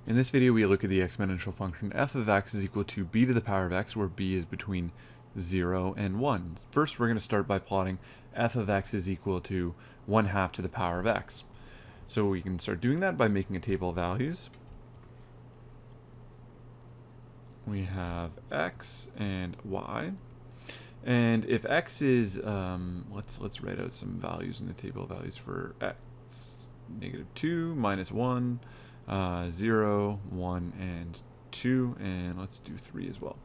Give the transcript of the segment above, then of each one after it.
In this video, we look at the exponential function f of x is equal to b to the power of x, where b is between 0 and 1. First, we're going to start by plotting f of x is equal to 1/2 to the power of x. So we can start doing that by making a table of values. We have x and y. And if x is, let's write out some values in the table of values for x. -2, -1, 0, 1, and 2, and let's do 3 as well.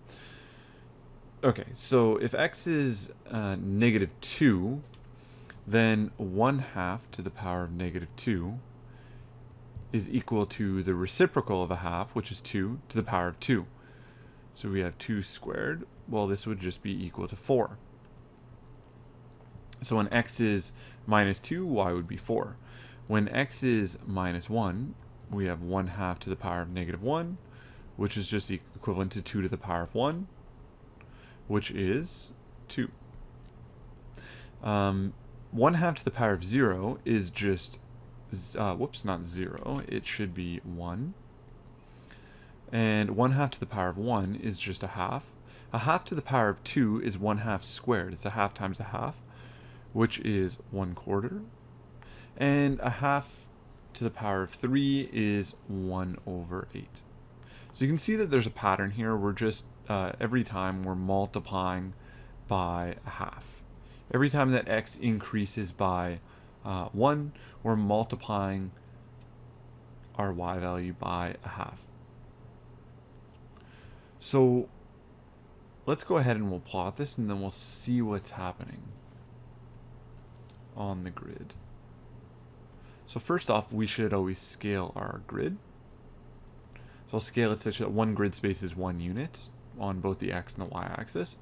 Okay, so if x is -2, then 1/2 to the power of -2 is equal to the reciprocal of a half, which is 2, to the power of 2. So we have 2 squared. Well, this would just be equal to 4. So when x is -2, y would be 4. When x is -1, we have 1/2 to the power of -1, which is just equivalent to 2 to the power of 1, which is 2. 1/2 to the power of 0 is just, not 0, it should be 1. And 1/2 to the power of 1 is just a half. A half to the power of 2 is 1/2 squared. It's a half times a half, which is 1/4. And a half to the power of 3 is 1/8. So you can see that there's a pattern here. We're just, every time we're multiplying by a half. Every time that x increases by 1, we're multiplying our y value by a half. So let's go ahead and we'll plot this, and then we'll see what's happening on the grid. So first off, we should always scale our grid. So I'll scale it such that one grid space is 1 unit on both the x and the y axis.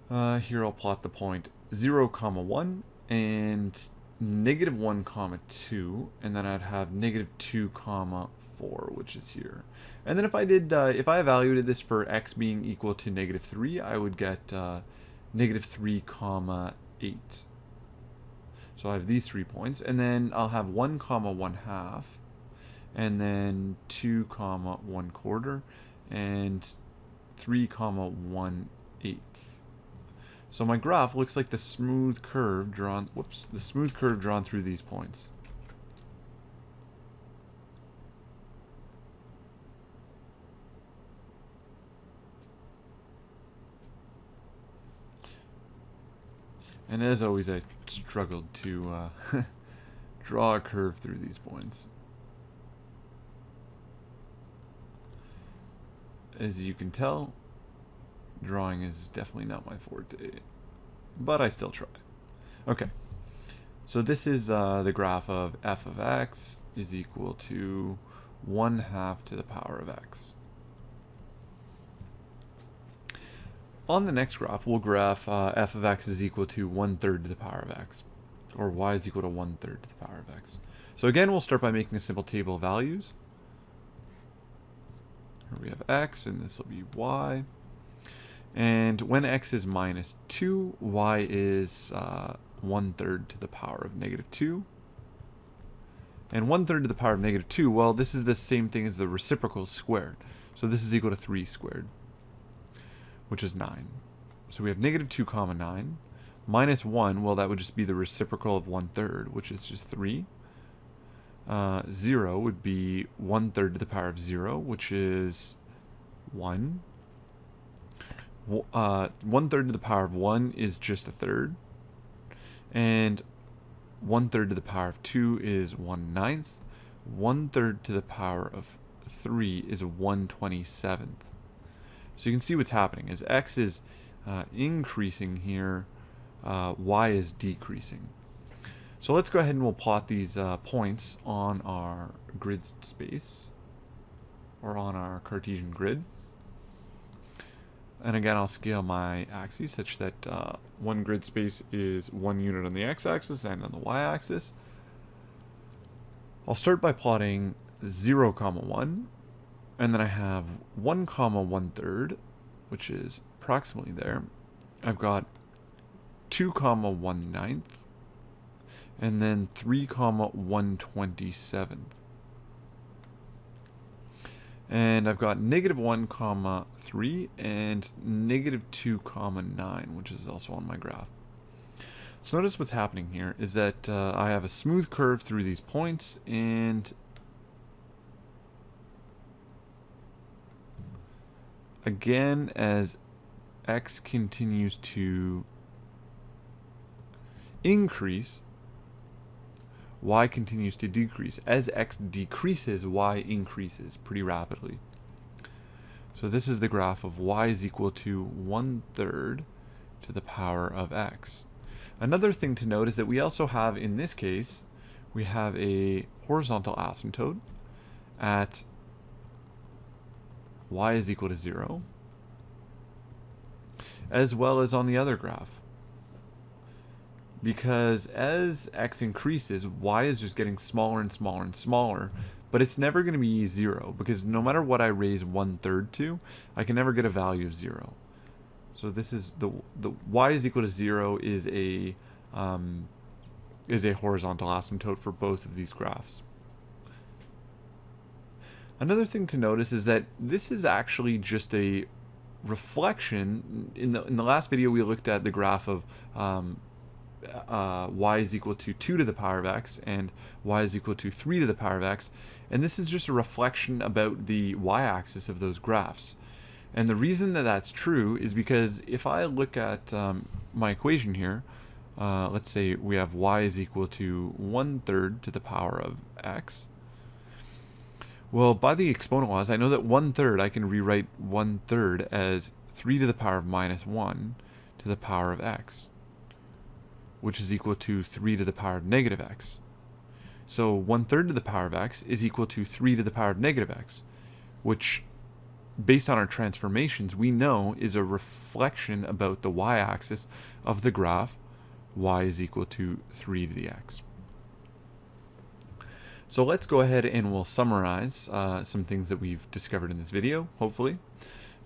Here I'll plot the point 0, 1 and -1, 2, and then I'd have -2, 4, which is here. And then if I evaluated this for x being equal to -3, I would get -3, 8. So I have these 3 points, and then I'll have 1, 1/2, and then 2, 1/4, and 3, 1/8. So my graph looks like the smooth curve drawn. The smooth curve drawn through these points. And as always, I struggled to draw a curve through these points. As you can tell, drawing is definitely not my forte, but I still try. Okay, so this is the graph of f of x is equal to 1/2 to the power of x. On the next graph, we'll graph f of x is equal to 1/3 to the power of x, or y is equal to 1/3 to the power of x. So again, we'll start by making a simple table of values. Here we have x, and this will be y. And when x is -2, y is 1/3 to the power of -2. And 1/3 to the power of -2, well, this is the same thing as the reciprocal squared. So this is equal to 3 squared, which is 9. So we have -2, 9. -1, well, that would just be the reciprocal of 1/3, which is just 3. 0 would be 1/3 to the power of 0, which is 1. 1/3 to the power of 1 is just a third. And 1/3 to the power of 2 is 1/9. 1/3 to the power of 3 is 1/27. So you can see what's happening. As x is increasing here, y is decreasing. So let's go ahead and we'll plot these points on our grid space, or on our Cartesian grid. And again, I'll scale my axes such that one grid space is 1 unit on the x-axis and on the y-axis. I'll start by plotting 0, 1. And then I have 1, 1/3, which is approximately there. I've got 2, 1/9, and then 3, 1/27. And I've got -1 comma 3 and -2 comma 9, which is also on my graph. So notice what's happening here is that I have a smooth curve through these points, and again, as x continues to increase, y continues to decrease. As x decreases, y increases pretty rapidly. So this is the graph of y is equal to 1/3 to the power of x. Another thing to note is that we also have, in this case, we have a horizontal asymptote at y is equal to 0, as well as on the other graph. Because as x increases, y is just getting smaller and smaller and smaller, but it's never going to be 0, because no matter what I raise 1/3 to, I can never get a value of 0. So this is the y is equal to 0 is a horizontal asymptote for both of these graphs. Another thing to notice is that this is actually just a reflection. In the last video, we looked at the graph of y is equal to 2 to the power of x and y is equal to 3 to the power of x, and this is just a reflection about the y-axis of those graphs. And the reason that that's true is because if I look at my equation here, let's say we have y is equal to 1/3 to the power of x. Well, by the exponent laws, I know that 1/3, I can rewrite 1/3 as 3 to the power of -1 to the power of x, which is equal to 3 to the power of -x. So 1/3 to the power of x is equal to 3 to the power of -x, which, based on our transformations, we know is a reflection about the y-axis of the graph y is equal to 3 to the x. So let's go ahead and we'll summarize some things that we've discovered in this video, hopefully.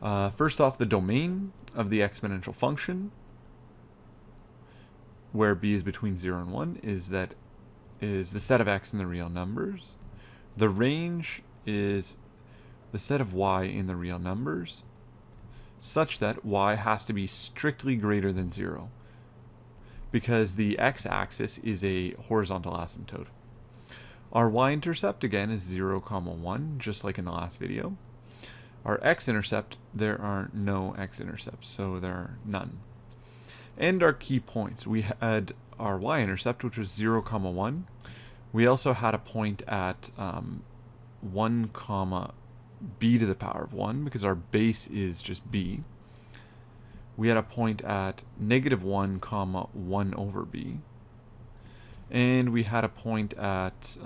First off, the domain of the exponential function, where b is between 0 and 1, is the set of x in the real numbers. The range is the set of y in the real numbers, such that y has to be strictly greater than 0, because the x-axis is a horizontal asymptote. Our y-intercept, again, is 0, 1, just like in the last video. Our x-intercept, there are no x-intercepts, so there are none. And our key points, we had our y-intercept, which was 0, 1. We also had a point at 1, b to the power of 1, because our base is just b. We had a point at -1, 1 over b. And we had a point at,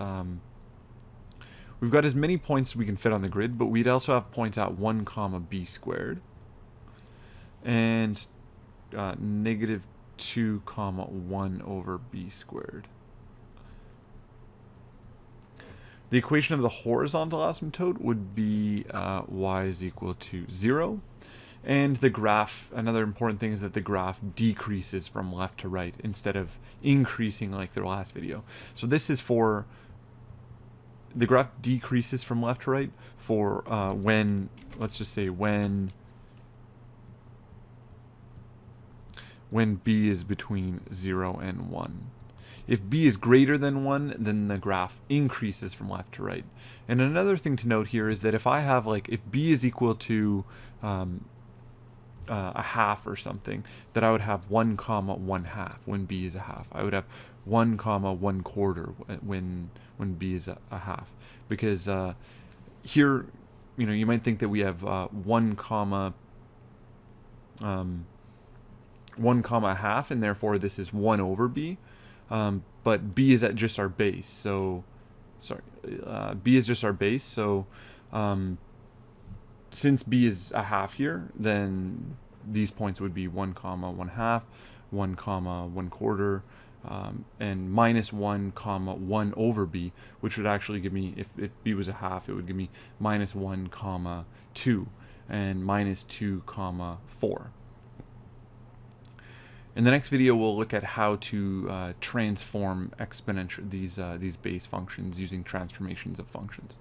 we've got as many points as we can fit on the grid, but we'd also have points at 1, b squared. And -2, 1 over b squared. The equation of the horizontal asymptote would be y is equal to 0. And the graph, another important thing is that the graph decreases from left to right instead of increasing like the last video. So this is for, the graph decreases from left to right for when, let's just say when b is between 0 and 1. If b is greater than 1, then the graph increases from left to right. And another thing to note here is that if I have, like, if b is equal to a half or something, that I would have 1, 1/2 when b is a half. I would have 1, 1/4 when b is a half. Because here, you know, you might think that we have 1, 1, half, and therefore this is 1 over b. But b is at just our base, so b is just our base, so since b is a half here, then these points would be 1, 1/2, 1, 1/4, and -1, 1 over b, which would actually give me, if b was a half, it would give me -1, 2, and -2, 4. In the next video, we'll look at how to transform exponential these base functions using transformations of functions.